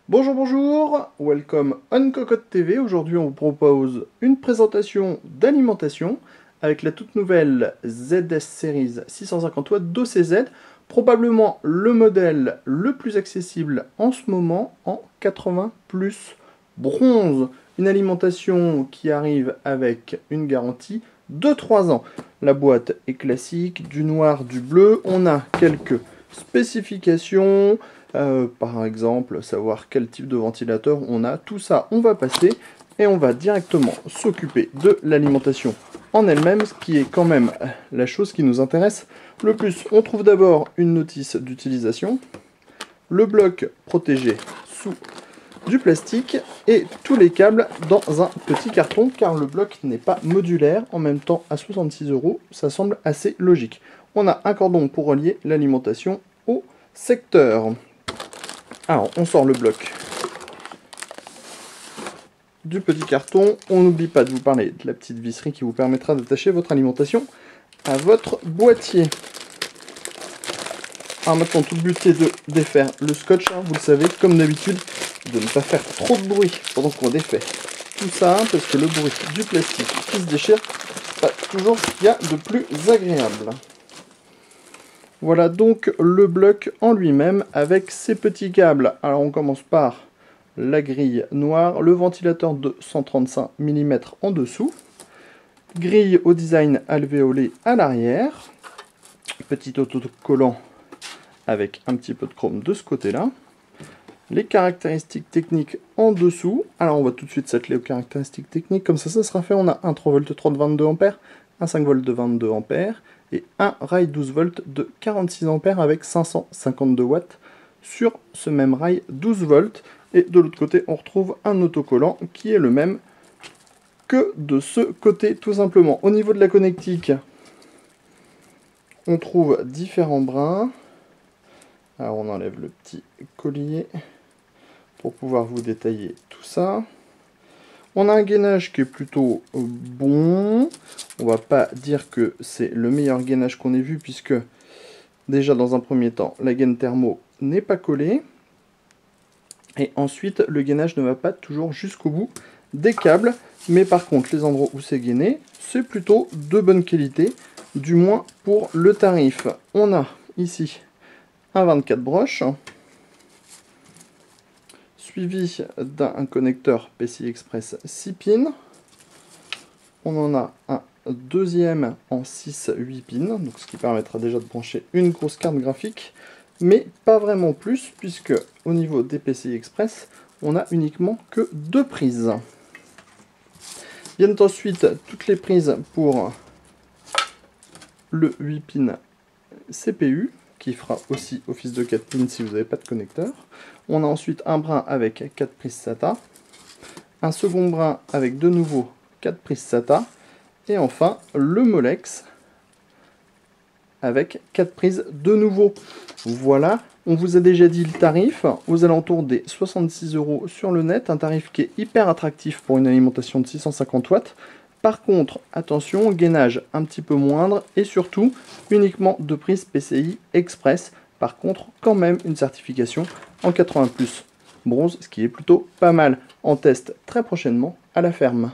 Bonjour, bonjour, welcome on Cocotte TV. Aujourd'hui, on vous propose une présentation d'alimentation avec la toute nouvelle ZS Series 650 watts d'OCZ, probablement le modèle le plus accessible en ce moment en 80 plus bronze. Une alimentation qui arrive avec une garantie de 3 ans. La boîte est classique, du noir, du bleu. On a quelques spécifications. Par exemple, savoir quel type de ventilateur on a, tout ça on va passer et on va directement s'occuper de l'alimentation en elle-même, ce qui est quand même la chose qui nous intéresse le plus. On trouve d'abord une notice d'utilisation, le bloc protégé sous du plastique et tous les câbles dans un petit carton car le bloc n'est pas modulaire. En même temps, à 66 €, ça semble assez logique. On a un cordon pour relier l'alimentation au secteur. Alors, on sort le bloc du petit carton. On n'oublie pas de vous parler de la petite visserie qui vous permettra d'attacher votre alimentation à votre boîtier. Alors maintenant, tout le but est de défaire le scotch, hein, vous le savez, comme d'habitude, de ne pas faire trop de bruit pendant qu'on défait tout ça, parce que le bruit du plastique qui se déchire, c'est pas toujours ce qu'il y a de plus agréable. Voilà donc le bloc en lui-même avec ses petits câbles. Alors on commence par la grille noire, le ventilateur de 135 mm en dessous, grille au design alvéolé à l'arrière, petit autocollant avec un petit peu de chrome de ce côté-là, les caractéristiques techniques en dessous. Alors on va tout de suite s'atteler aux caractéristiques techniques, comme ça sera fait. On a un 3V3 de 22 A, un 5V de 22 A, et un rail 12 volts de 46 A avec 552 watts sur ce même rail 12 volts. Et de l'autre côté, on retrouve un autocollant qui est le même que de ce côté, tout simplement. Au niveau de la connectique, on trouve différents brins. Alors on enlève le petit collier pour pouvoir vous détailler tout ça. On a un gainage qui est plutôt bon. On va pas dire que c'est le meilleur gainage qu'on ait vu, puisque déjà dans un premier temps, la gaine thermo n'est pas collée. Et ensuite, le gainage ne va pas toujours jusqu'au bout des câbles. Mais par contre, les endroits où c'est gainé, c'est plutôt de bonne qualité, du moins pour le tarif. On a ici un 24 broches, suivi d'un connecteur PCI Express 6 pins. On en a un deuxième en 6-8 pins, donc ce qui permettra déjà de brancher une grosse carte graphique, mais pas vraiment plus, puisque au niveau des PCI Express, on a uniquement que 2 prises. Viennent ensuite toutes les prises pour le 8 pins CPU, qui fera aussi office de 4 pins si vous n'avez pas de connecteur. On a ensuite un brin avec 4 prises SATA, un second brin avec de nouveau 4 prises SATA, et enfin le Molex avec 4 prises de nouveau. Voilà, on vous a déjà dit le tarif, aux alentours des 66 € sur le net, un tarif qui est hyper attractif pour une alimentation de 650 watts. Par contre, attention, gainage un petit peu moindre et surtout uniquement 2 prises PCI Express. Par contre, quand même une certification en 80 plus bronze, ce qui est plutôt pas mal. En test très prochainement à la ferme.